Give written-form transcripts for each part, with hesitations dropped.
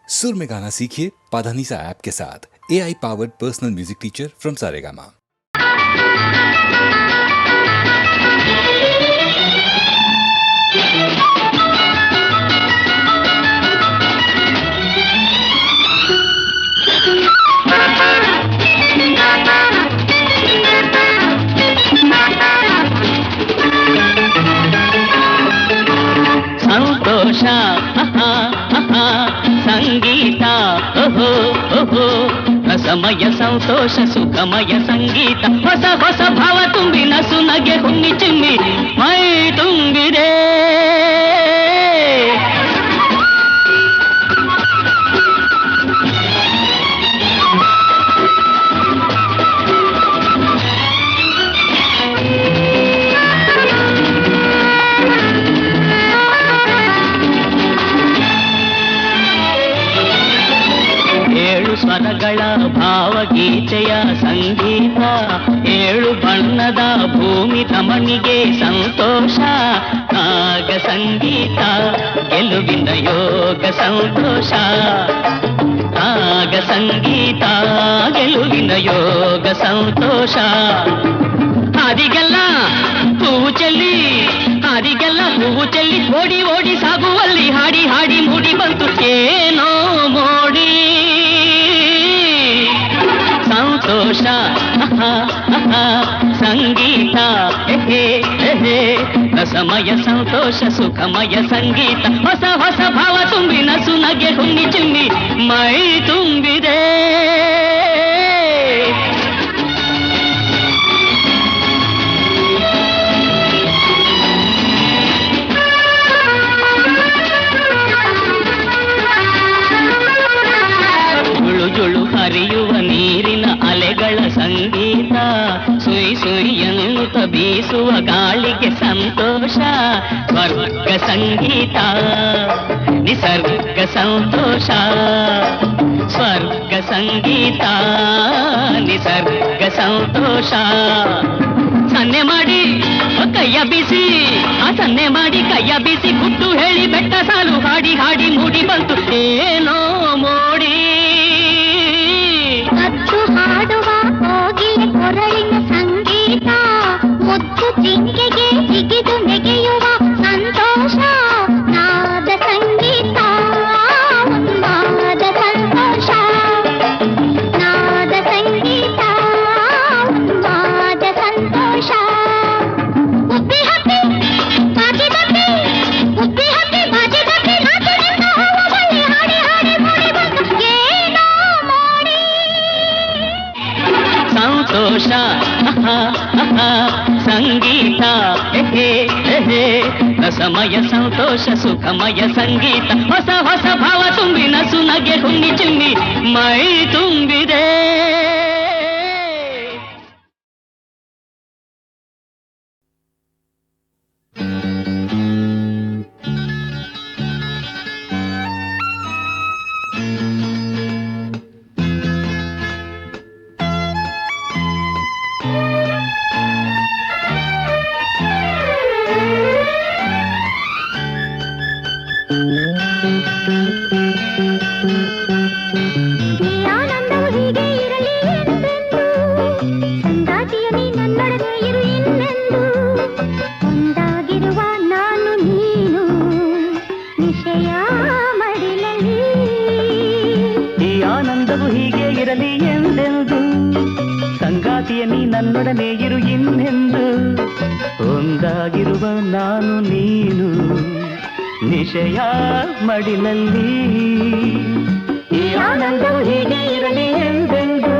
सुर में गाना सीखिए पाधानीसा ऐप के साथ। AI powered personal music teacher from Saregama. ಸಂತೋಷ ಸಂಗೀತ ಓಹೋ ಓಹೋ ರಸಮಯ ಸಂತೋಷ ಸುಖಮಯ ಸಂಗೀತ ಹೊಸ ಹೊಸ ಭಾವ ತುಂಬಿ ನಸು ನಗೆ ಹುಣ್ಣಿ ಚಿಮ್ಮಿ ಮೈ ತುಂಬಿದೆ. ಸ್ವರಗಳ ಭಾವಗೀತೆಯ ಸಂಗೀತ, ಏಳು ಬಣ್ಣದ ಭೂಮಿ ರಮಣಿಗೆ ಸಂತೋಷ. ನಾಗ ಸಂಗೀತ ಗೆಲುವಿನ ಯೋಗ ಸಂತೋಷ. ನಾಗ ಸಂಗೀತ ಗೆಲುವಿನ ಯೋಗ ಸಂತೋಷ. ಹಾದಿಗೆಲ್ಲ ಹೂವು ಚೆಲ್ಲಿ, ಹಾದಿಗೆಲ್ಲ ಹೂವು ಚೆಲ್ಲಿ ಓಡಿ ಓಡಿ ಸಾಗುವಲ್ಲಿ ಹಾಡಿ ಹಾಡಿ ಮೂಡಿ ಬಂತು ಏನೋ ಮೋಡಿ. ಸಂತೋಷ ಸಂಗೀತ ರಸಮಯ ಸಂತೋಷ ಸುಖಮಯ ಸಂಗೀತ ಹೊಸ ಹೊಸ ಭಾವ ತುಂಬಿ ನಸು ನಗೆ ಹುಣ್ಣಿ ಚಿಮ್ಮಿ ಮೈ ತುಂಬಿದೆ. ಜುಳು ಹರಿಯುವ ನೀರಿನ ಅಲೆಗಳ ಸಂಗೀತ, ಸುಯಿ ಸುಯಿ ಎನ್ನುತ್ತ ಬೀಸುವ ಗಾಳಿಗೆ ಸಂತೋಷ. ಸ್ವರ್ಗ ಸಂಗೀತ ನಿಸರ್ಗ ಸಂತೋಷ. ಸ್ವರ್ಗ ಸಂಗೀತ ನಿಸರ್ಗ ಸಂತೋಷ. ಸನ್ನೆ ಮಾಡಿ ಕೈಯ ಬಿಸಿ, ಆ ಸನ್ನೆ ಮಾಡಿ ಕೈಯ ಬಿಸಿ ಗುಟ್ಟು ಹೇಳಿ ಬೆಟ್ಟ ಸಾಲು ಹಾಡಿ ಹಾಡಿ ಮೂಡಿ ಬಂತು ಏನೋ ಮೋಡಿ. ಹಾಡುವ ಕೋಗಿಲೆ ಕೊರಳಿನ ಸಂಗೀತ, ಮುದ್ದು ಜಿಂಕೆಗೆ ಜಿಗಿದು ನೆಗೆಯುವ ಸಂತೋಷ. ನಾದ ಸಂಗೀತ ಉನ್ಮಾದ ಸಂತೋಷ. ನಾದ ಸಂಗೀತ ಉನ್ಮಾದ ಸಂತೋಷ. ಉಬ್ಬಿ ಹಬ್ಬಿ ಬಾಜಿ ದಬ್ಬಿ, ಉಬ್ಬಿ ಹಬ್ಬಿ ಬಾಜಿ ದಬ್ಬಿ ನಾಚಿನಿಂದ ಹೋಗುವಲ್ಲಿ ಹಾಡಿ ಹಾಡಿ ಮೂಡಿ ಬಂತು ಏನೋ ಮೋಡಿ. ಸಂತೋಷ ಸಂಗೀತ ರಸಮಯ ಸಂತೋಷ ಸುಖಮಯ ಸಂಗೀತ ಹೊಸ ಹೊಸ ಭಾವ ತುಂಬಿ ನಸು ನಗೆ ಹುಣ್ಣಿ ಚಿಮ್ಮಿ ಮೈ ತುಂಬಿದೆ. ನನ್ನೊಡನೆ ಇರು ಇನ್ನೆಂದು, ಒಂದಾಗಿರುವ ನಾನು ನೀನು ನಿಶೆಯ ಮಡಿಲಲ್ಲಿ. ಈ ಆನಂದವು ಹೀಗೆ ಇರಲಿ ಎಂದೆಂದು.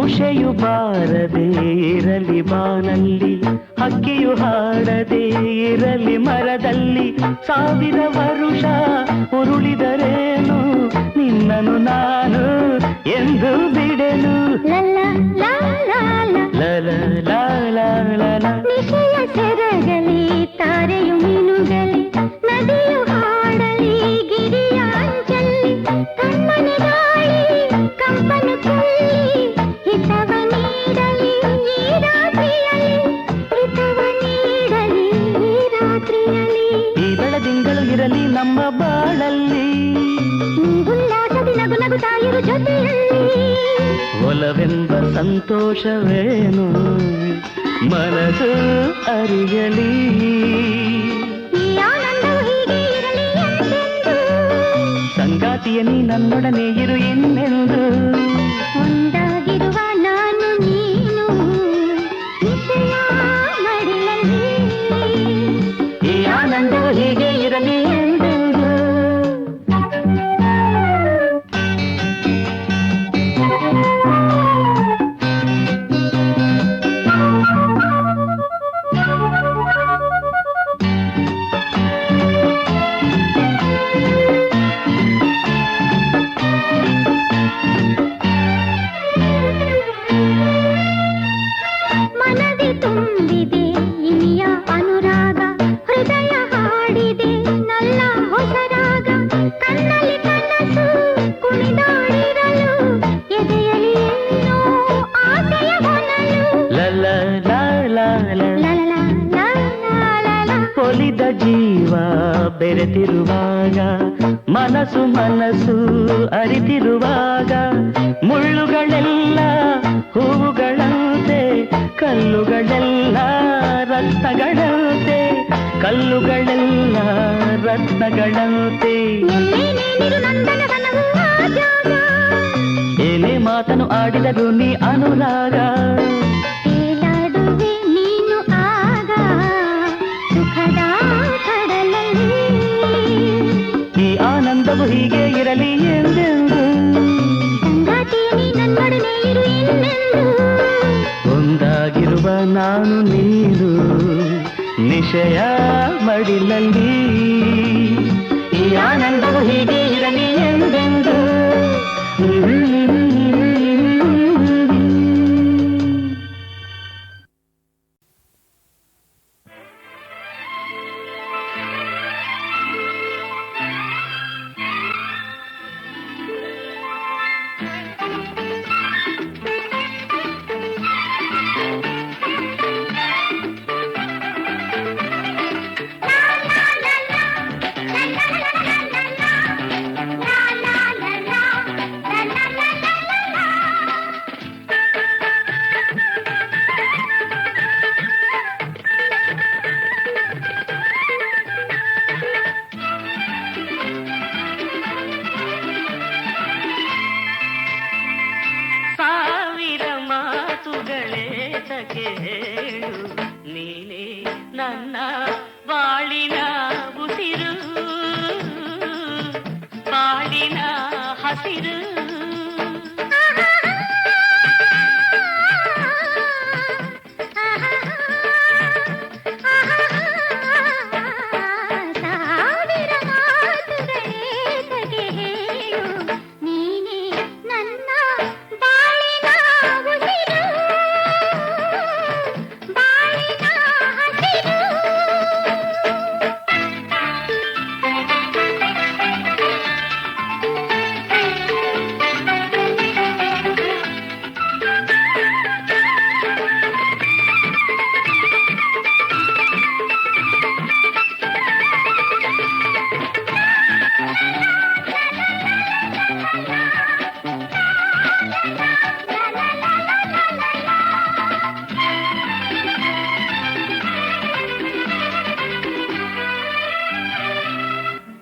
ಉಷೆಯು ಬಾರದೆ ಇರಲಿ ಬಾನಲ್ಲಿ, ಹಕ್ಕಿಯು ಹಾಡದೆ ಇರಲಿ ಮರದಲ್ಲಿ. 1000 ವರುಷ ಉರುಳಿದರೇನು ನಿನ್ನನು ನಾನು ಎಂದು ಬಿಡೆನು. ಲಲ್ಲ ಎಂಬ ಸಂತೋಷವೇನು ಮನಸ್ಸು ಅರಿಯಲಿ. ಈ ಆನಂದವು ಹೀಗೆ ಇರಲಿ ಎಂದೆಂದು. ಸಂಗಾತಿಯ ನೀ ನನ್ನೊಡನೆ ಇರು ಇನ್ನೆಂದು. ಒಂದಾಗಿರುವ ನಾನು ನೀನು ನಿಶ್ಚಯ ಮಡಿಲಲ್ಲಿ. ಈ ಆನಂದವು ಹೀಗೆ ಇರಲಿ ಎಂದೆಂದು. ಮನದಿ ತುಂಬಿದೆ ಇನಿಯ ಅನುರಾಗ, ಹೃದಯ ಹಾಡಿದೆ ನಲ್ಲ ಹೊಸರಾಗ. ಕಣ್ಣಲ್ಲಿ ಕನಸು ಕುಣಿದಾಡಿರಲು, ಎದೆಯಲ್ಲಿ ಏನೋ ಆಸೆಯ ಹೊನಲು. ಲಲ ಲಾಲ ಒಲಿದ ಜೀವ ಬೆರೆತಿರುವಾಗ, ಮನಸ್ಸು ಮನಸ್ಸು ಅರಿತಿರುವಾಗ, ಮುಳ್ಳುಗಳೆಲ್ಲ ಹೂವುಗಳಂತೆ, ಕಲ್ಲುಗಳೆಲ್ಲ ರತ್ನಗಳಂತೆ, ಕಲ್ಲುಗಳೆಲ್ಲ ರತ್ನಗಳಂತೆ. ಎಲ್ಲೇ ನೀನಿರು ನಂದನವನವು ಆ ಜಾಗ. ಏನೇ ಮಾತನು ಆಡಿದರು ನೀ ಅನುರಾಗ. ತೇಲಾಡುವೆ ನೀನು ಆಗ ಸುಖದ ಕಡಲಲ್ಲಿ. ಈ ಆನಂದವು ಹೀಗೆ ಇರಲಿ ಎಂದೆಂದು. ಸಂಗಾತಿಯ ನೀ ನನ್ನೊಡನೆ ಇರು ಇನ್ನೆಂದು. ಒಂದಾಗಿರುವ ನಾನು ನೀನು ನಿಶಯ ಮಡಿಲಲ್ಲಿ. ಈ ಆನಂದವು ಹೀಗೆ ಇರಲಿ ಎಂದೆಂದು. ಸಾವಿರ ಮಾತುಗಳೇ ತಗೆ ಹೇಳು, ನೀನೇ ನನ್ನ ಬಾಳಿನ ಉಸಿರು, ಬಾಳಿನ ಹಸಿರು. ಸಾವಿರ ಮಾತುಗಳೇ ತಗೆ ಹೇಳು, ನೀನೇ ನನ್ನ ಬಾಳಿನ ಉಸಿರು, ಬಾಳಿನ ಹಸಿರು.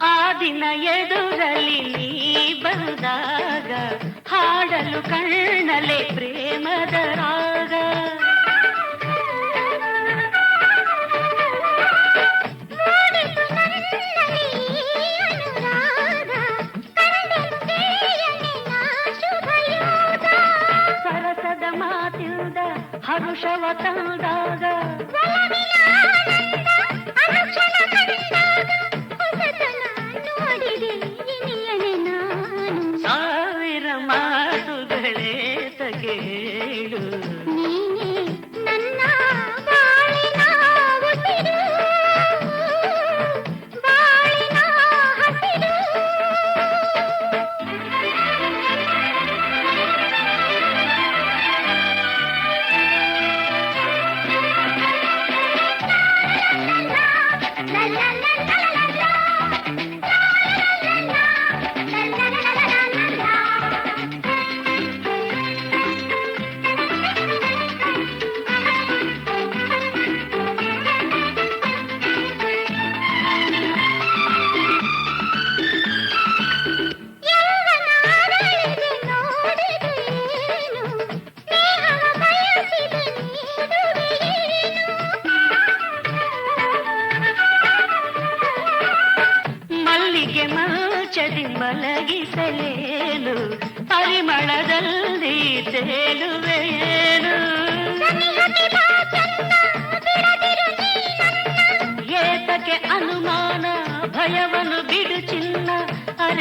ಆ ದಿನ ಎದುರಲ್ಲಿ ನೀ ಬಂದಾಗ, ಹಾಡಲು ಕಣ್ಣಲೆ ಪ್ರೇಮದ ರಾಗ. ಮೂಡಿತು ನನ್ನಲ್ಲಿ ಅನುರಾಗ, ಕಂಡೆನು ಗೆಳೆಯನೇ ನಾ ಶುಭಯೋಗ. ಸರಸದ ಮಾತಿಲ್ದ ಹರುಷವ ತಂದಾಗ, ಒಲವಿನ ಆನಂದ ಅನುಕ್ಷಣ ಕಂಡಾಗ, ಹೊಸತನ ನೋಡಿದೆ ಇನಿಯನೇ ನಾನು. ಸಾವಿರ ಮಾತುಗಳೇ ತಗೆ ಹೇಳು, ನೀನೇ ನನ್ನ ಬಾಳಿನ ಉಸಿರು, ಬಾಳಿನ ಹಸಿರು. La la la la la la.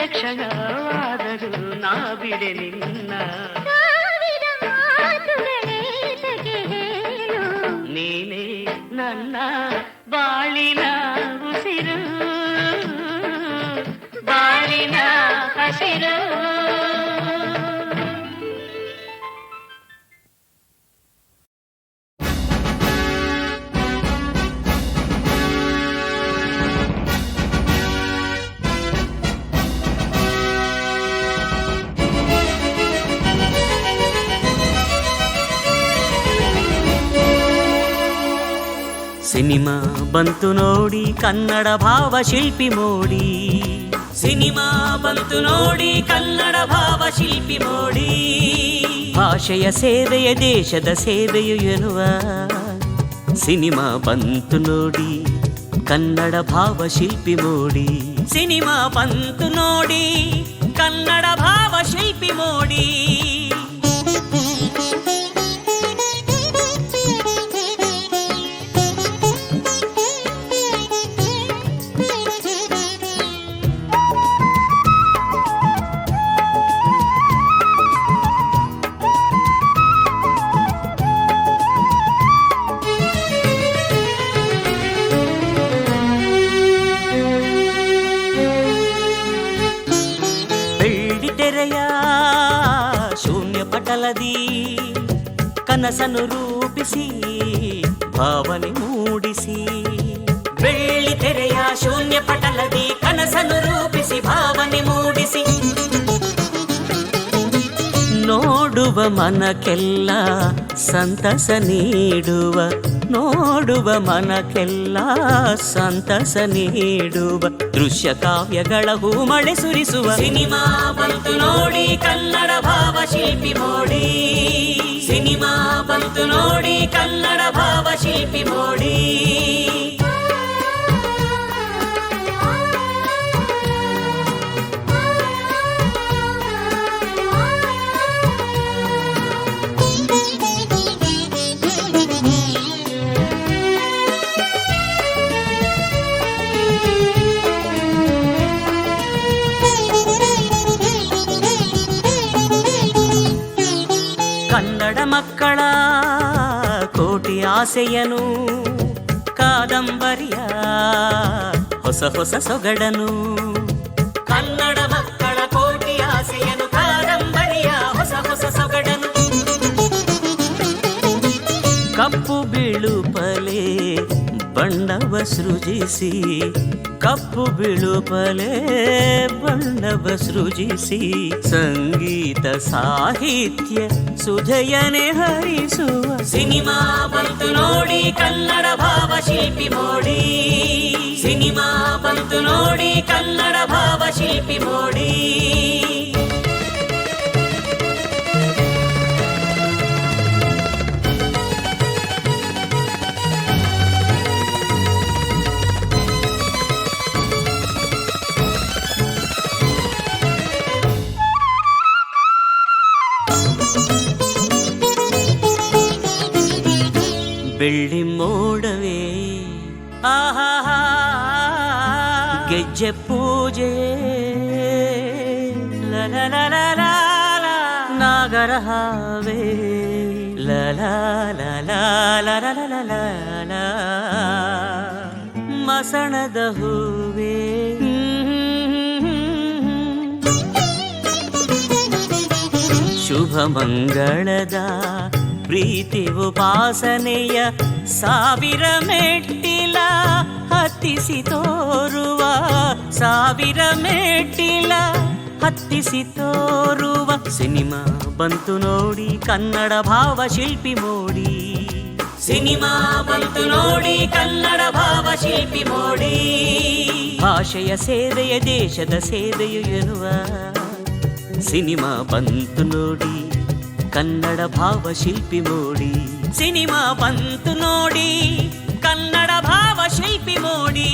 ಕ್ಷಣಗಳೇ ಕ್ಷಣವಾದರೂ ನಾ ಬಿಡೆ ನಿನ್ನ ಸಾವಿರ ಮಾತುಗಳೇತಕ್ಕೆ ಹೇಳು ನೀನೇ ನನ್ನ ಬಾಳಿನ ಉಸಿರು ಬಾಳಿನ ಹಸಿರು ಸಿನಿಮಾ ಬಂತು ನೋಡಿ ಕನ್ನಡ ಭಾವ ಶಿಲ್ಪಿ ಮೋಡಿ ಸಿನಿಮಾ ಬಂತು ನೋಡಿ ಕನ್ನಡ ಭಾವ ಶಿಲ್ಪಿ ಮೋಡಿ ಭಾಷೆಯ ಸೇವೆಯ ದೇಶದ ಸೇವೆಯು ಎನ್ನುವ ಸಿನಿಮಾ ಬಂತು ನೋಡಿ ಕನ್ನಡ ಭಾವ ಶಿಲ್ಪಿ ಮೋಡಿ ಸಿನಿಮಾ ಬಂತು ನೋಡಿ ಕನ್ನಡ ಭಾವ ಶಿಲ್ಪಿ ಮೋಡಿ ಶೂನ್ಯ ಪಟಲದಿ ಕನಸನ್ನು ರೂಪಿಸಿ ಭಾವನೆ ಮೂಡಿಸಿ ಬೆಳ್ಳಿ ತೆರೆಯ ಶೂನ್ಯ ಪಟಲದಿ ಕನಸನ್ನು ರೂಪಿಸಿ ಭಾವನೆ ಮೂಡಿಸಿ ನೋಡುವ ಮನಕ್ಕೆಲ್ಲ ಸಂತಸ ನೀಡುವ ನೋಡುವ ಮನಕ್ಕೆಲ್ಲ ಸಂತಸ ನೀಡುವ ದೃಶ್ಯ ಕಾವ್ಯಗಳ ಹೂಮಳೆ ಸುರಿಸುವ ಸಿನಿಮಾ ಬಂತು ನೋಡಿ ಕನ್ನಡ ಭಾವ ಶಿಲ್ಪಿ ಮೋಡಿ ಸಿನಿಮಾ ಬಂತು ನೋಡಿ ಕನ್ನಡ ಭಾವ ಶಿಲ್ಪಿ ಮೋಡಿ ಕನ್ನಡ ಮಕ್ಕಳ ಕೋಟಿ ಆಸೆಯನು ಕಾದಂಬರಿಯ ಹೊಸ ಹೊಸ ಸೊಗಡನು ಕನ್ನಡ ಮಕ್ಕಳ ಕೋಟಿ ಆಸೆಯನು ಕಾದಂಬರಿಯ ಹೊಸ ಹೊಸ ಸೊಗಡನು ಕಪ್ಪು ಬಿಳುಪಲೆ ಬಣ್ಣವ ಸೃಜಿಸಿ ಕಪ್ಪು ಬಿಳುಪಲೆ ಬಣ್ಣವ ಸೃಜಿಸಿ ಸಂಗೀತ ಸಾಹಿತ್ಯ ಸುಧೆಯನೆ ಹರಿಸುವ ಸಿನಿಮಾ ಬಂತು ನೋಡಿ ಕನ್ನಡ ಭಾವ ಶಿಲ್ಪಿ ಮೋಡಿ ಸಿನಿಮಾ ಬಂತು ನೋಡಿ ಕನ್ನಡ ಭಾವ ಶಿಲ್ಪಿ ಮೋಡಿ ಬೆಳ್ಳಿ ಮೋಡವೇ ಆಹಾ ಗೆಜ್ಜೆ ಪೂಜೆ ಲಲಲಲಲ ನಾಗರ ಹಾವೇ ಲಲಲಲಲ ಮಸಣದ ಹೂವೇ ಶುಭ ಮಂಗಳದ ಪ್ರೀತಿ ಉಪಾಸನೆಯ ಸಾವಿರ ಮೆಟ್ಟಿಲ ಹತ್ತಿಸಿ ತೋರುವ ಸಾವಿರ ಮೆಟ್ಟಿಲ ಹತ್ತಿಸಿ ತೋರುವ ಸಿನಿಮಾ ಬಂತು ನೋಡಿ ಕನ್ನಡ ಭಾವ ಶಿಲ್ಪಿ ಮೋಡಿ ಸಿನಿಮಾ ಬಂತು ನೋಡಿ ಕನ್ನಡ ಭಾವ ಶಿಲ್ಪಿ ಮೋಡಿ ಭಾಷೆಯ ಸೇವೆಯ ದೇಶದ ಸೇವೆಯು ಎನ್ನುವ ಸಿನಿಮಾ ಬಂತು ನೋಡಿ ಕನ್ನಡ ಭಾವ ಶಿಲ್ಪಿ ಮೋಡಿ ಸಿನಿಮಾ ಬಂತು ನೋಡಿ ಕನ್ನಡ ಭಾವ ಶಿಲ್ಪಿ ಮೋಡಿ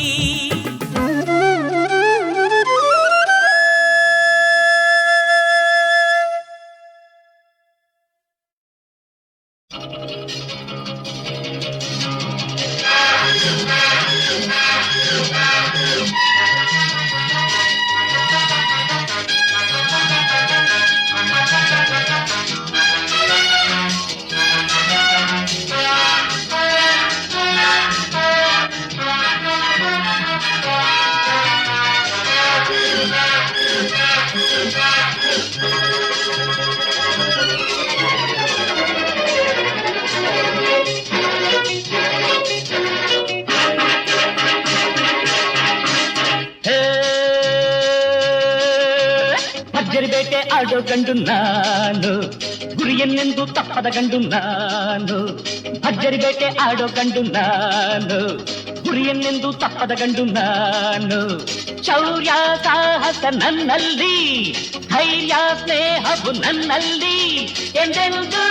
ಆಡೋ ಗಂಡು ನಾನು, ಗುರಿಯನ್ನೆಂದು ತಪ್ಪದ ಗಂಡು ನಾನು. ಭರ್ಜರಿ ಬೇಟೆ ಆಡೋ ಗಂಡು ನಾನು, ಗುರಿಯನ್ನೆಂದು ತಪ್ಪದ ಗಂಡು ನಾನು. ಶೌರ್ಯ ಸಾಹಸ ನನ್ನಲ್ಲಿ, ಧೈರ್ಯ ಸ್ನೇಹವು ನನ್ನಲ್ಲಿ ಎಂದೆಂದು.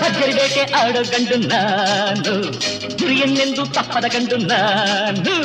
ಭರ್ಜರಿ ಬೇಟೆ ಆಡೋ ಗಂಡು ನಾನು, ಗುರಿಯನ್ನೆಂದು ತಪ್ಪದ ಗಂಡು ನಾನು.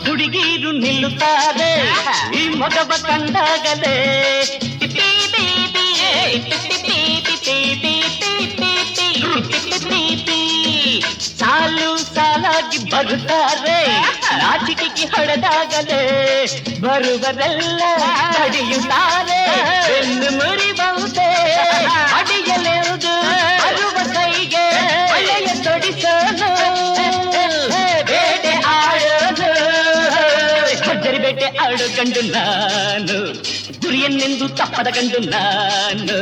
ಹುಡುಗೀರು ನಿಲ್ಲುತ್ತಾರೆ ಈ ಮಗವ ಕಂಡಾಗಲೇ. ಸಾಲು ಸಾಲಾಗಿ ಬರುತ್ತಾರೆ ನಾಚಿಕೆಗೆ ಹೊಡೆದಾಗಲೇ. ಬರುವರೆಲ್ಲ ಅಡಿಯುತ್ತಾರೆ ಎಂದು ಮುರಿಬಹುದೇ. ಅಡಿಯಲೆವುದು ಬರುವ ಕೈಗೆ ಒಳ್ಳೆಯ ತೊಡಿಸೋನು, ಬೇಟೆ ಆಡೋದು. ಭರ್ಜರಿ ಬೇಟೆ ಆಡೋ ಗಂಡು ನಾನು, ಗುರಿಯನ್ನೆಂದು ತಪ್ಪದ ಗಂಡು ನಾನು.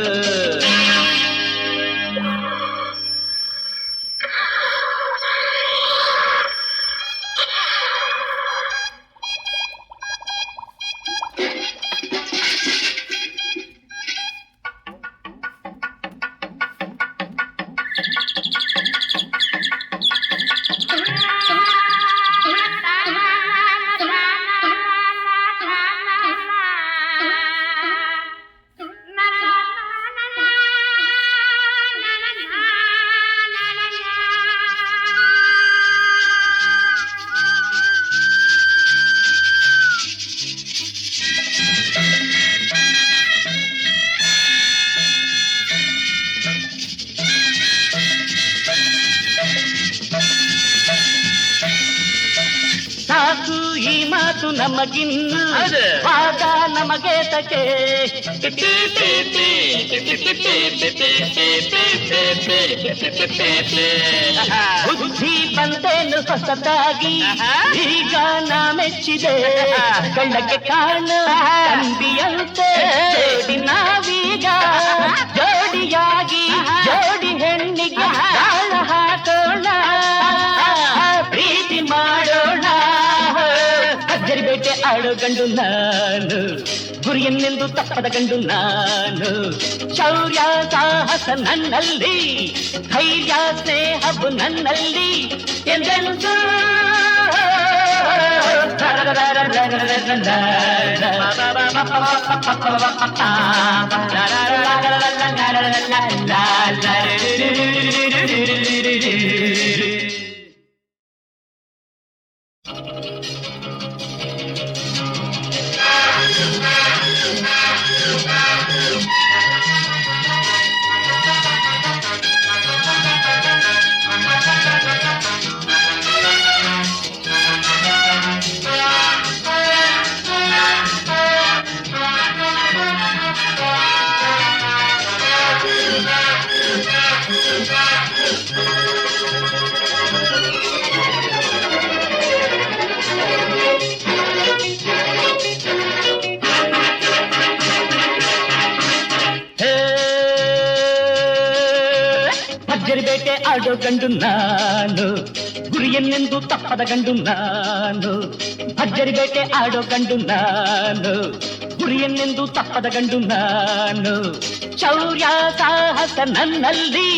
ಸಾಕು ಈ ಮಾತು ನಮಗಿನ್ನು, ಆಗ ನಮಗೆ ತಕೆ. ಬುದ್ಧಿ ಬಂದೇನು ಹೊಸತಾಗಿ ಈಗ ನಾ ಮೆಚ್ಚಿದೆ. ಕಳ್ಳಕ್ಕೆ ಕಾಣು ತಂಬಿಯಂತೆ ಜೋಡಿ ನಾವೀಗ, ಜೋಡಿಯಾಗಿ ಜೋಡಿ ಹೆಣ್ಣಿಗೆ ತಾಳ ಹಾಕೋಣ, ಪ್ರೀತಿ ಮಾಡೋಣ. ಭರ್ಜರಿ ಬೇಟೆ ಆಡೋ ಗಂಡು ನಾನು, ಗುರಿಯನ್ನೆಂದು ತಪ್ಪದ ಗಂಡು ನಾನು. ಶೌರ್ಯ ಸಾಹಸ ನನ್ನಲ್ಲಿ, ಧೈರ್ಯ ಸ್ನೇಹವು ನನ್ನಲ್ಲಿ ಎಂದೆಂದು. ಭರ್ಜರಿ ಬೇಟೆ ಆಡೋ ಗಂಡು ನಾನು, ಗುರಿಯನ್ನೆಂದು ತಪ್ಪದ ಗಂಡು ನಾನು. ಭರ್ಜರಿ ಬೇಟೆ ಆಡೋ ಗಂಡು ನಾನು, ಗುರಿಯನ್ನೆಂದು ತಪ್ಪದ ಗಂಡು ನಾನು. ಶೌರ್ಯ ಸಾಹಸ ನನ್ನಲ್ಲಿ,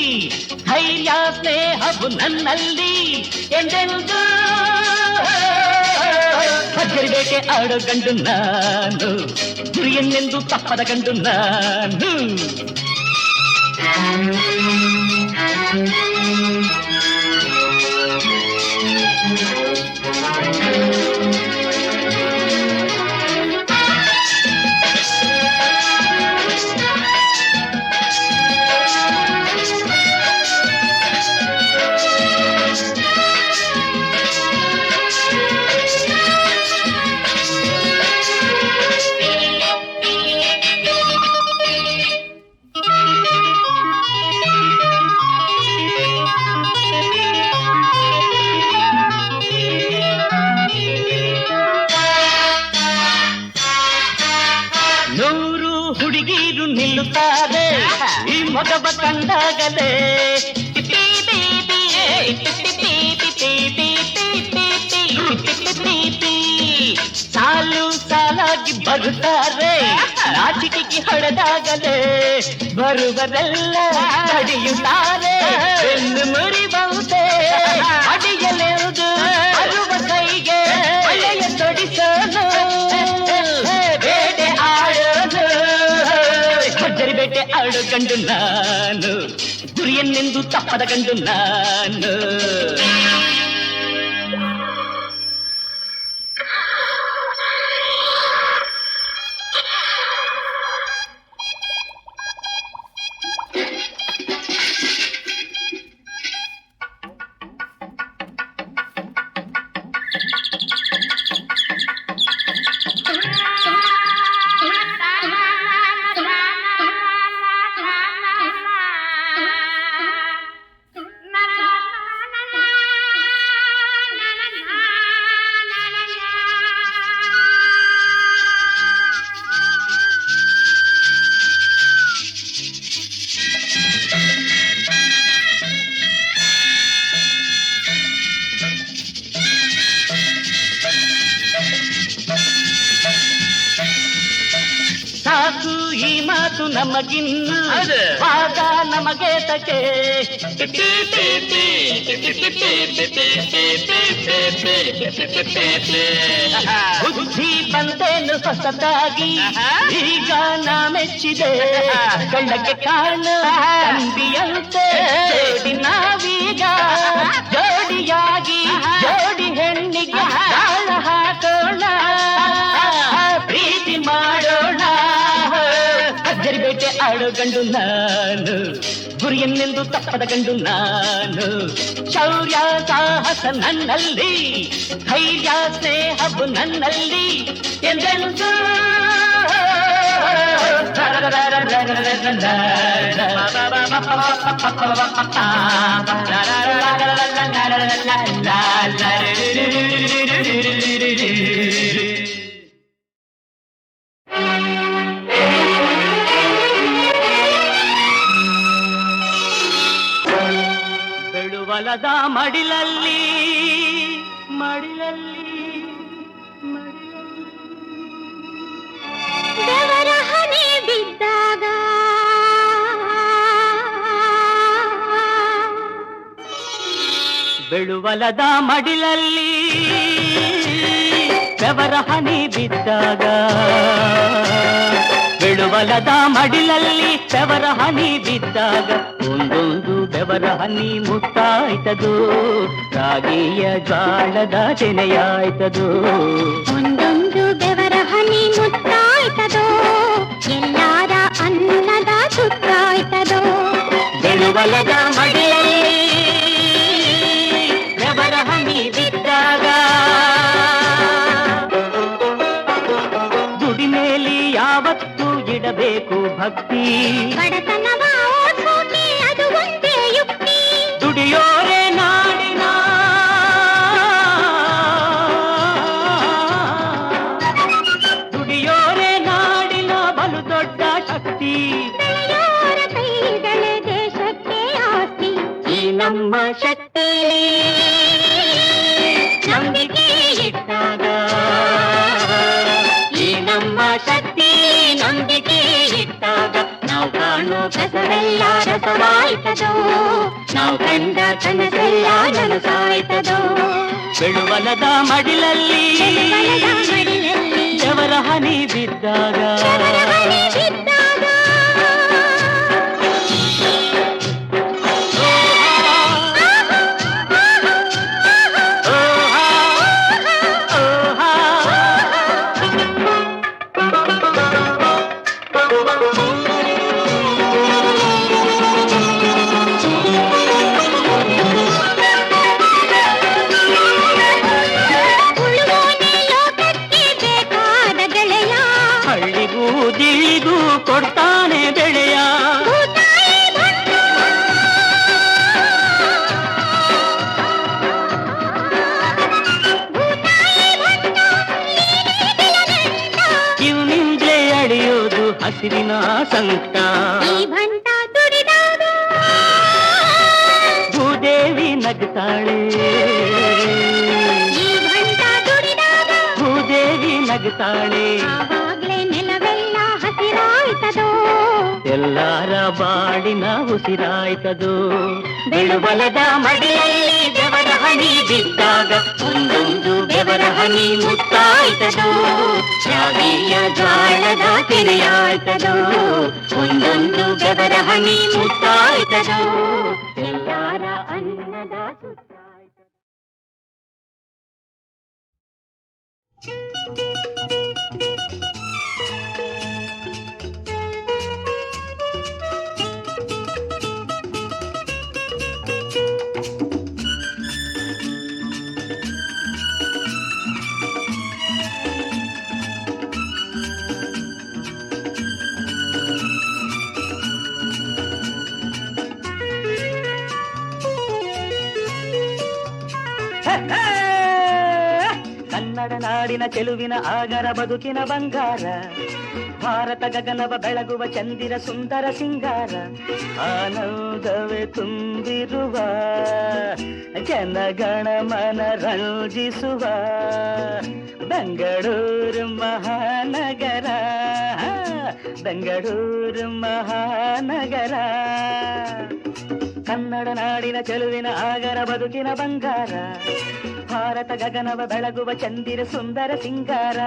ಧೈರ್ಯ ಸ್ನೇಹವು ನನ್ನಲ್ಲಿ ಎಂದೆಂದು. ಭರ್ಜರಿ ಬೇಟೆ ಆಡೋ ಗಂಡು ನಾನು, ಗುರಿಯನ್ನೆಂದು ತಪ್ಪದ ಗಂಡು ನಾನು. ನಗುತ್ತಾರೆ ನಾಚಿಕೆಗೆ ಹೊಡೆದಾಗಲೇ ಬರುವರೆಲ್ಲ ನಡೆಯುತ್ತಾರೆ ಎಂದು ಮುರಿಬಹುದೇ ಅಡಿಯಲೆವುದು ಬರುವ ಕೈಗೆ ಒಳ್ಳೆಯ ತೊಡಿಸೋನು ಬೇಟೆ ಆಡೋನು ಭರ್ಜರಿ ಬೇಟೆ ಆಡೋ ಗಂಡು ನಾನು ಗುರಿಯನ್ನೆಂದು ತಪ್ಪದ ಗಂಡು ನಾನು ಸಾಕು ಈ ಮಾತು ನಮಗಿನ್ನು ಆಗ ನಮಗೆ ತಕೆ ಬುದ್ಧಿ ಬಂದೇನು ಹೊಸದಾಗಿ ಈಗ ನಾ ಮೆಚ್ಚಿದೆ ಕಳ್ಳಕ್ಕೆ ಕಾಣು ತಂಬಿಯಂತೆ ಜೋಡಿ ನಾವೀಗ ಜೋಡಿಯಾಗಿ ಜೋಡಿ ಹೆಣ್ಣಿಗೆ ತಾಳ ಹಾಕೋಣ ಪ್ರೀತಿ ಮಾಡೋಣ ಭರ್ಜರಿ ಬೇಟೆ ಆಡೋ ಗಂಡು ನಾನು ಗುರಿಯನ್ನೆಂದು ತಪ್ಪದ ಗಂಡು ನಾನು ಶೌರ್ಯ ಸಾಹಸ ನನ್ನಲ್ಲಿ ಧೈರ್ಯ ಸ್ನೇಹವು ನನ್ನಲ್ಲಿ ಎಂದೆಂದು ಬೆಳುವಲದ ಮಡಿಲಲ್ಲಿ ದೇವರ ಹನಿ ಬಿದ್ದಾಗ ಬೆಳುವಲದ ಮಡಿಲಲ್ಲಿ ಬೆವರ ಹನಿ ಬಿದ್ದಾಗ ಬೆಳುವಲದ ಮಡಿಲಲ್ಲಿ ಬೆವರ ಹನಿ ಬಿದ್ದಾಗ ಒಂದೊಂದು ಬೆವರ ಹನಿ ಮುಟ್ಟಾಯ್ತದು ರಾಗಿಯ ಜ್ವಾಳದ ತೆನೆಯಾಯ್ತದು ಒಂದೊಂದು ಬೆವರ ಹನಿ ಮುತ್ತಾಯ್ತದೋ ಎಲ್ಲಾರ ಅನ್ನದ ಸುತ್ತಾಯ್ತದೋ ಬೆಳುವಲದ ಮಡಿಲಲ್ಲಿ ಬೆವರ ಹನಿ ಬಿದ್ದಾಗ ದುಡಿಮೇಲಿ ಯಾವತ್ತೂ ಇಡಬೇಕು ಭಕ್ತಿ ಬಡತನವ ಓಡ್ಸೋಕೆ ಅದು ಒಂದೇ ಯುಕ್ತಿ ದುಡಿಯೋರೆ ನಾಡಿನ ದುಡಿಯೋರೆ ನಾಡಿನ ಬಲು ದೊಡ್ಡ ಶಕ್ತಿ ಬೆಳೆಯೋರ ಕೈಗಳೇ ದೇಶಕ್ಕೆ ಆಸ್ತಿ ಈ ನಮ್ಮ ಶಕ್ತಿ ನಂಬಿಕೆ ಇಟ್ಟಾಗ ಈ ನಮ್ಮ ಶಕ್ತಿ ನಂಬಿಕೆ ಇಟ್ಟಾಗ ನಾವು ಕಾಣೋ ಕಸವೆಲ್ಲ ರಸವಾಯ್ತದೋ ನಾವು ಕಂಡ ಕನಸೆಲ್ಲ ನನಸಾಯ್ತದೋ ಬೆಳುವಲದ ಮಡಿಲಲ್ಲಿ ಬೆವರ ಹನಿ ಬಿದ್ದಾಗ ದಿಳಿಗೂ ಕೊಡ್ತಾನೆ ಬೆಳೆಯ ಇವನಿಂದಲೇ ಅಡಿಯೋದು ಹಸಿರಿನ ಸಂಕಟ ಭೂದೇವಿ ನಗ್ತಾಳೆ ಭೂದೇವಿ ನಗ್ತಾಳೆ ಮುತ್ತಾಯ್ತದೋ ಎಲ್ಲಾರ ಬಾಡಿನ ಉಸಿರಾಯ್ತದು ಬೆಳುಬಲದ ಮಡಿಯಲ್ಲಿ ಬೆವರ ಹನಿ ಬಿದ್ದಾಗ ಒಂದೊಂದು ಬೆವರ ಹನಿ ಮುತ್ತಾಯ್ತದು ಶಾವಿಯ ಜ್ವಾಳದ ತೆರೆಯಾಯ್ತದು ಒಂದೊಂದು ಬೆವರ ಹನಿ ಮುತ್ತಾಯ್ತದು ಎಲ್ಲಾರ ಅನ್ನದ ಸುತ್ತಾಯ್ತದು. ಕನ್ನಡ ನಾಡಿನ ಚೆಲುವಿನ ಆಗರ ಬದುಕಿನ ಬಂಗಾರ ಭಾರತ ಗಗನವ ಬೆಳಗುವ ಚಂದಿರ ಸುಂದರ ಸಿಂಗಾರ ಆನಂದವೇ ತುಂಬಿರುವ ಜನಗಣ ಮನ ರಂಜಿಸುವ ಬೆಂಗಳೂರು ಮಹಾನಗರ ಬೆಂಗಳೂರು ಮಹಾನಗರ ಕನ್ನಡ ನಾಡಿನ ಚೆಲುವಿನ ಆಗರ ಬದುಕಿನ ಬಂಗಾರ ಭಾರತ ಗಗನವ ಬೆಳಗುವ ಚಂದಿರ ಸುಂದರ ಸಿಂಗಾರ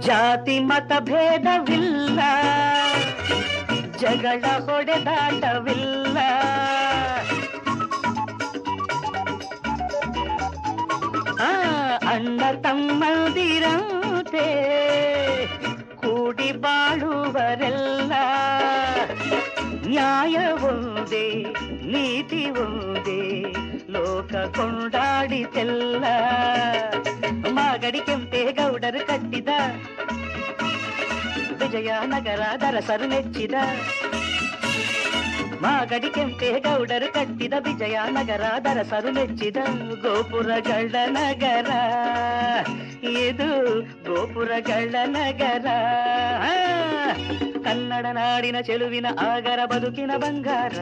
ಜಾತಿ ಮತ ಭೇದವಿಲ್ಲ ಜಗಳ ಹೊಡೆದಾಟವಿಲ್ಲ ಅಣ್ಣ ತಮ್ಮಂದಿರಂತೆ ಕೂಡಿ ಬಾಳುವರೆಲ್ಲ ನ್ಯಾಯ ಒಂದೇ ನೀತಿ ಒಂದೇ ಲೋಕ ಕೊಂಡಾಡಿತೆಲ್ಲ ಮಾಗಡಿ ಕೆಂಪೇಗೌಡರು ಕಟ್ಟಿದ ವಿಜಯನಗರ ದರಸರು ಮೆಚ್ಚಿದ ಮಾಗಡಿ ಕೆಂಪೇಗೌಡರು ಕಟ್ಟಿದ ವಿಜಯನಗರ ದರಸರು ಮೆಚ್ಚಿದ ಗೋಪುರಗಳ ನಗರ ಇದು ಗೋಪುರಗಳ ನಗರ ಕನ್ನಡ ನಾಡಿನ ಚೆಲುವಿನ ಆಗರ ಬದುಕಿನ ಬಂಗಾರ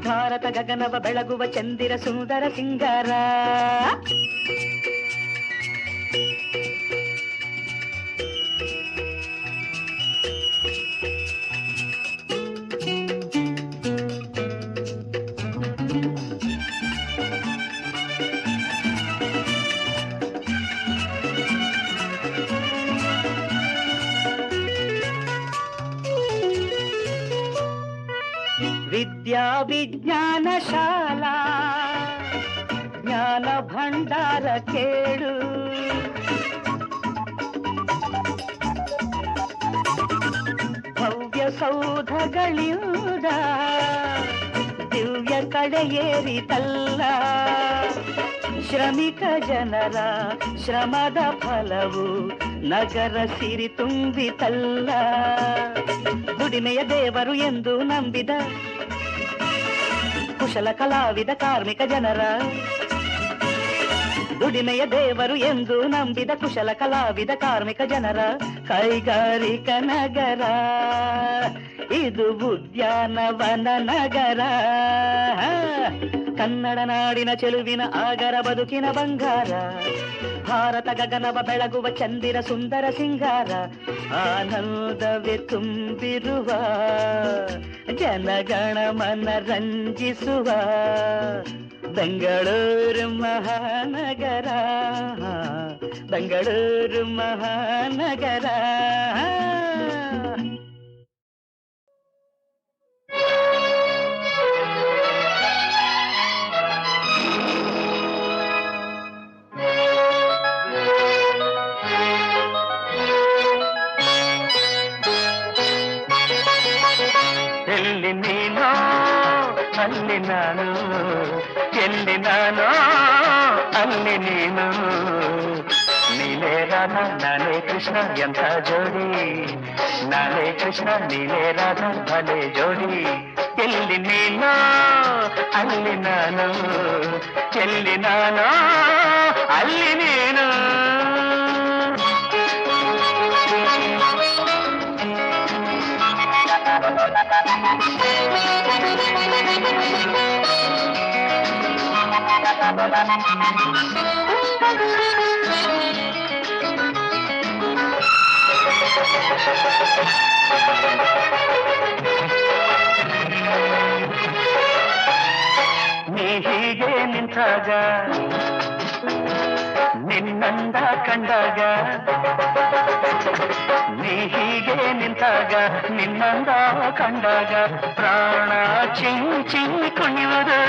ಭಾರತ ಗಗನವ ಬೆಳಗುವ ಚಂದಿರ ಸುಂದರ ಸಿಂಗಾರ ವಿದ್ಯಾ ವಿಜ್ಞಾನ ಶಾಲಾ ಜ್ಞಾನ ಭಂಡಾರ ಕೇಳು ಭವ್ಯ ಸೌಧಗಳಿಂದ ದಿವ್ಯ ಕಡೆಯೇರಿತಲ್ಲ ಶ್ರಮಿಕ ಜನರ ಶ್ರಮದ ಫಲವು ನಗರ ಸಿರಿ ತುಂಬಿತಲ್ಲ ದುಡಿಮೆಯ ದೇವರು ಎಂದು ನಂಬಿದ ಕುಶಲ ಕಲಾವಿದ ಕಾರ್ಮಿಕ ಜನರ ದುಡಿಮೆಯ ದೇವರು ಎಂದು ನಂಬಿದ ಕುಶಲ ಕಲಾವಿದ ಕಾರ್ಮಿಕ ಜನರ ಕೈಗಾರಿಕ ನಗರ ಇದು ಉದ್ಯಾನವನ ನಗರ ಕನ್ನಡ ನಾಡಿನ ಚೆಲುವಿನ ಆಗರ ಬದುಕಿನ ಬಂಗಾರ ಭಾರತ ಗಗನವ ಬೆಳಗುವ ಚಂದಿರ ಸುಂದರ ಸಿಂಗಾರ ಆನಂದವೇ ತುಂಬಿರುವ ಜನಗಣ ಮನ ರಂಜಿಸುವ ಬೆಂಗಳೂರು ಮಹಾನಗರ ಬೆಂಗಳೂರು ಮಹಾನಗರ ಎಲ್ಲಿ ನೀನೋ ಅಲ್ಲಿ ನಾನು ಎಲ್ಲಿ ನಾನೋ ಅಲ್ಲಿ ನೀನು ನೀನ ನೀನೇ ರಾಧಾ ನಾನೇ ಕೃಷ್ಣ ಎಂಥ ಜೋಡಿ, ನಾನೇ ಕೃಷ್ಣ ನೀನೇ ರಾಧಾ ಭಲೆ ಜೋಡಿ. ಎಲ್ಲಿ ನೀನೋ ಅಲ್ಲಿ ನಾನು, ಎಲ್ಲಿ ನಾನೋ ಅಲ್ಲಿ ನೀನು. ನೀ ಹೀಗೆ ನಿಂತಾಗ, ನಿನ್ನಂದ ಕಂಡಾಗ, ನೀ ಹೀಗೆ ನಿಂತಾಗ ನಿನ್ನಂದ ಕಂಡಾಗ ಪ್ರಾಣ ಚಿಂಚಿ ಕುಣಿಯುವುದು.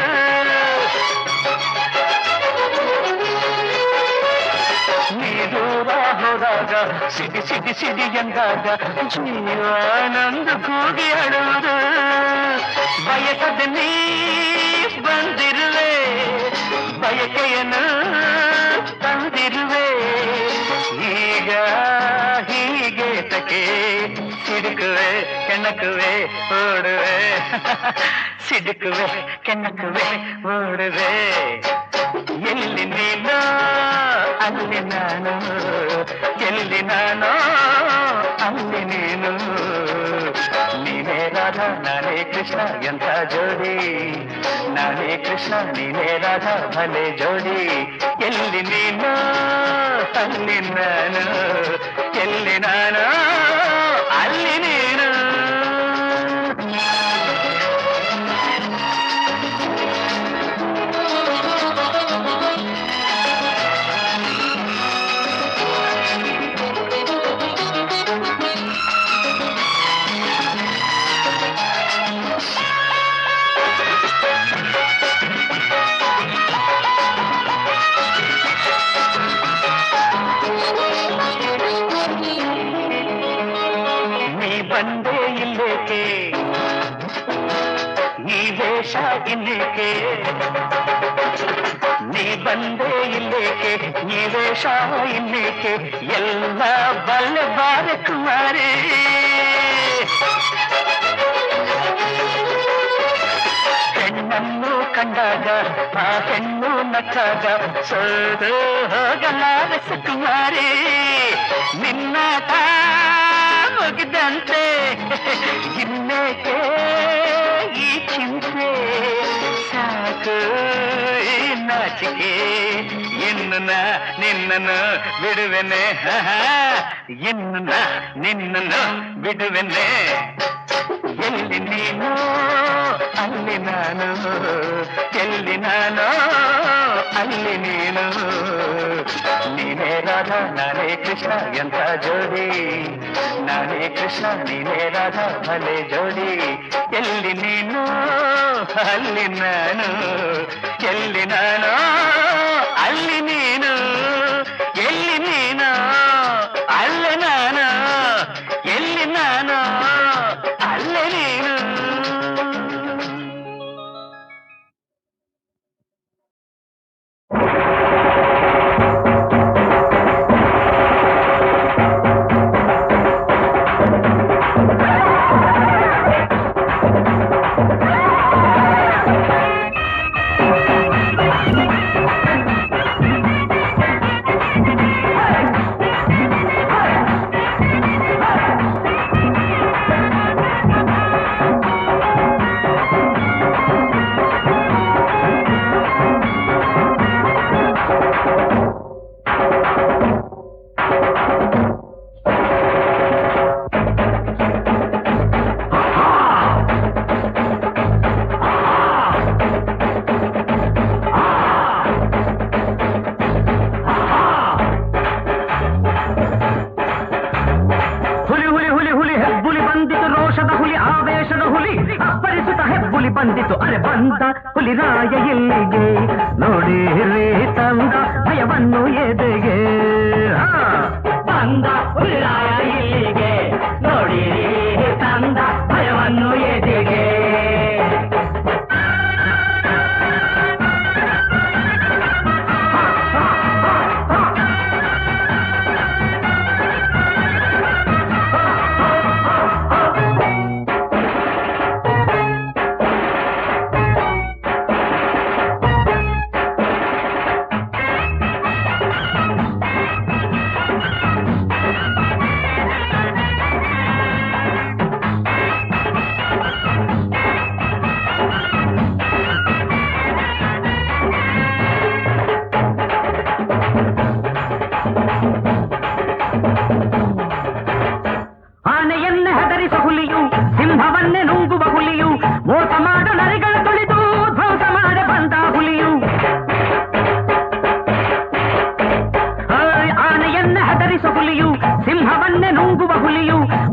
ನೀ ದೂರ ಹೋದಾಗ ಸಿಡಿ ಸಿಡಿ ಸಿಡಿ ಎಂದಾಗ ಜೀವಾನಂದ ಕೂಗಿ ಅಳುವುದು. ಬಯಸದ ನೀ ಬಂದಿರುವೆ, ಬಯಕೆಯನ್ನು ತಂದಿರುವೆ. ಈಗ ಹೀಗೆ ತಕೆ ಸಿಡುಕುವೆ ಕೆಣಕುವೆ ಓಡುವೆ, ಸಿಡುಕುವೆ ಕೆಣಕುವೆ ಓಡುವೆ. ಎಲ್ಲಿ ನೀನು ಅಲ್ಲಿ ನಾನು, ಎಲ್ಲಿ ನಾನು ಅಲ್ಲಿ ನೀನು. ನೀನೇ ರಾಧಾ ನಾನೇ ಕೃಷ್ಣ ಎಂಥ ಜೋಡಿ, ನಾನೇ ಕೃಷ್ಣ ನೀನೇ ರಾಧಾ ಭಲೆ ಜೋಡಿ. ಎಲ್ಲಿ ನೀನು ಅಲ್ಲಿ ನಾನು, ಎಲ್ಲಿ ನಾನು ಅಲ್ಲಿ ನೀನು. ಬಂದೆ ಇಲ್ಲೇಕೆ ಈ ವೇಷ ಇನ್ನೇಕೆ, ನೀ ಬಂದೆ ಇಲ್ಲೇಕೆ ಈ ವೇಷ ಇನ್ನೇಕೆ. ಎಲ್ಲ ಬಲ್ಲೆ ಬಾರ ಕುಮಾರಿ, ಹೆಣ್ಣನ್ನು ಕಂಡಾಗ ಆ ಹೆಣ್ಣು ನಕ್ಕಾಗ ಸೋದು ಹೋಗಲಾರ ಸುಕುಮಾರಿ. ನಿನ್ನ ಮುಗಿದಂತೆ ಇನ್ನೇಕೆ ಈ ಚಿಂತೆ, ಸಾಕು ಈ ನಾಚಿಕೆ. ಇನ್ನು ನಿನ್ನನ್ನು ಬಿಡುವೆನೆ, ಇನ್ನು ನಿನ್ನನ್ನು ಬಿಡುವೆನೆ. ಎಲ್ಲಿ ನೀನು ಅಲ್ಲಿ ನಾನು, ಎಲ್ಲಿ ನಾನು ಅಲ್ಲಿ ನೀನು. ನೀನೇ ರಾಧಾ ನಾನೇ ಕೃಷ್ಣ ಎಂಥ ಜೋಡಿ, ನಾನೇ ಕೃಷ್ಣ ನೀನೇ ರಾಧಾ ಭಲೆ ಜೋಡಿ. ಎಲ್ಲಿ ನೀನು ಅಲ್ಲಿ ನಾನು, ಎಲ್ಲಿ ನಾನು ಅಲ್ಲಿ ನೀನು. ಎಲ್ಲಿ ನೀನು ಅಲ್ಲಿ ನಾನು, ಎಲ್ಲಿ ನಾನು ಅಲ್ಲಿ ನೀನು. ಬಂದಿತು ಅರೆ ಬಂದ ಹುಲಿರಾಯ ಇಲ್ಲಿಗೆ ನೋಡಿರಿ ತಂದ ಭಯವನ್ನು ಎದೆಗೆ ಬಂದ ಹುಲಿರಾಯ ಇಲ್ಲಿಗೆ ನೋಡಿರಿ ತಂದ ಭಯವನ್ನು ಎದೆಗೆ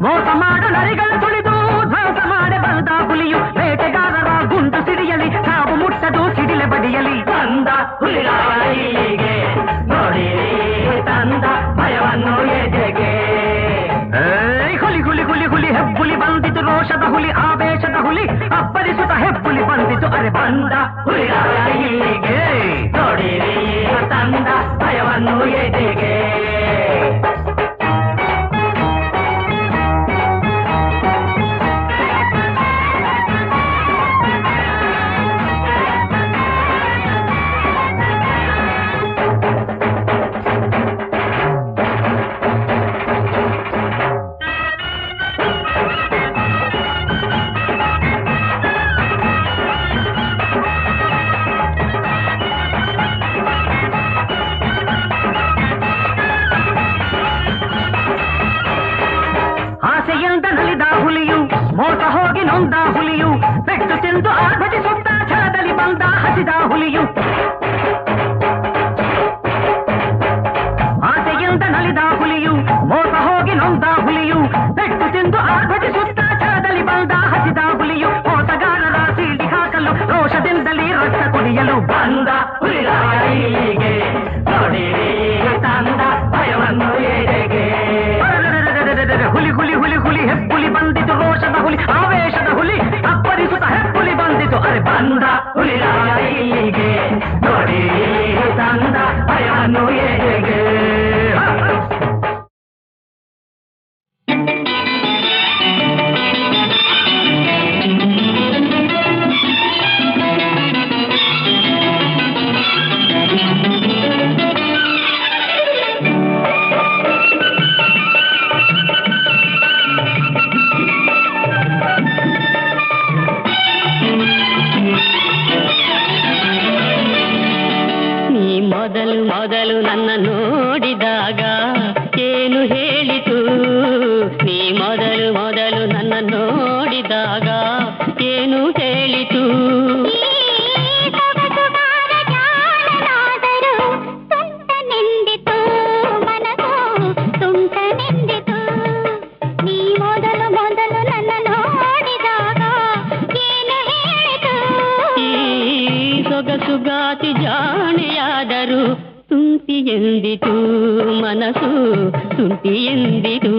ಮೋಸ ಮಾಡ ನರಿಗಳ ತುಳಿದು ಧ್ವಂಸ ಮಾಡಿ ಬಂದ ಹುಲಿಯು ಬೇಟೆಗಾರರ ಗುಂಡು ಸಿಡಿಯಲಿ ಸಾವು ಮುಟ್ಟದು ಸಿಡಿಲೆ ಬಡಿಯಲಿ ತಂದ ಹುಲಿಗೆ ನೋಡಿ ತಂದ ಭಯವನ್ನು ಎದೆಗೆ ಹುಲಿ ಹುಲಿ ಹುಲಿ ಹುಲಿ ಹೆಬ್ಬುಲಿ ಬಂದಿತು ರೋಷದ ಹುಲಿ ಆವೇಶದ ಹುಲಿ ಅಪ್ಪರಿಸುತ್ತ ಹೆಬ್ಬುಲಿ ಬಂದಿತು ಅರೆ ಬಂದ ಹುಲಿಗೆ ನೋಡಿ ತಂದ ಭಯವನ್ನು ಎದೆಗೆ ಆಸೆಯಿಂದ ನಲಿದ ಹುಲಿಯು ಮೋಸ ಹೋಗಿ ನೊಂದ ಹುಲಿಯು ಪೆಟ್ಟು ತಿಂದು ಆರ್ಭಟಿಸುತ್ತ ಛಲದಲ್ಲಿ ಬಂದ ಹಸಿದ ಹುಲಿಯು ಆಸೆಯಿಂದ ನಲಿದ ಹುಲಿಯು ಮೋಸ ಹೋಗಿ ನೊಂದ ಹುಲಿಯು ಪೆಟ್ಟು ತಿಂದು ಆರ್ಭಟಿಸುತ್ತ ಛಲದಲ್ಲಿ ಬಂದ ಹಸಿದ ಹುಲಿಯು ಮೋಸಗಾರರ ಸೀಳಿ ಹಾಕಲು ರೋಷದಿಂದಲೇ ರಕ್ತ ಕುಡಿಯಲು ಬಂದ ಹುಲಿಗೆ ನೋಡಿ ತಂದ ಭಯವನ್ನು ಎದೆಗೆ ಹುಲಿ ಹುಲಿ ಹುಲಿ ಹುಲಿ ಹೆಬ್ಬುಲಿ ಬಂದಿತು ರೋಷದ ಹುಲಿ ಆವೇಶದ ಹುಲಿ ಅಪ್ಪರಿಸುತ್ತ ಹೆಬ್ಬುಲಿ ಬಂದಿತು ಅರೆ ಬಂದ ಹುಲಿಗೆ ನೋಡಿ ತಂದ ಭಯವನ್ನು ಎದೆಗೆ ಮೊದಲು ನನ್ನ ನೋಡಿದಾಗ ಏನು ಹೇಳಿತು ನೀ ಮೊದಲು ನನ್ನ ನೋಡಿದಾಗ ಏನು ಹೇಳಿತು ಸೊಗಸುಗಾತಿ ಜಾಣೆಯಾದರು ತುಂಟಿ ಎಂದಿತು ಮನಸ್ಸು ತುಂಟಿ ಎಂದಿತು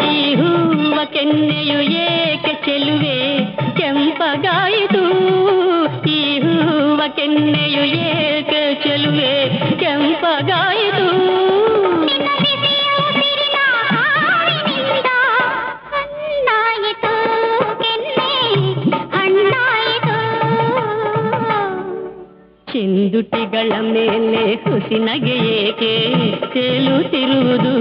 ಈ ಹೂವ ಕೆನ್ನೆಯು ಏಕೆ ಚೆಲುವೆ ಕೆಂಪಗಾಯಿತು ಈ ಹೂವ ಕೆನ್ನೆಯು ಏಕೆ ಚೆಲುವೆ ಕೆಂಪಗಾಯಿತು ಚೆಂದುಟಿಗಳ ಮೇಲೆ ಹುಸಿನಗೆ ಏಕೆ ತೇಲುತ್ತಿರುವುದು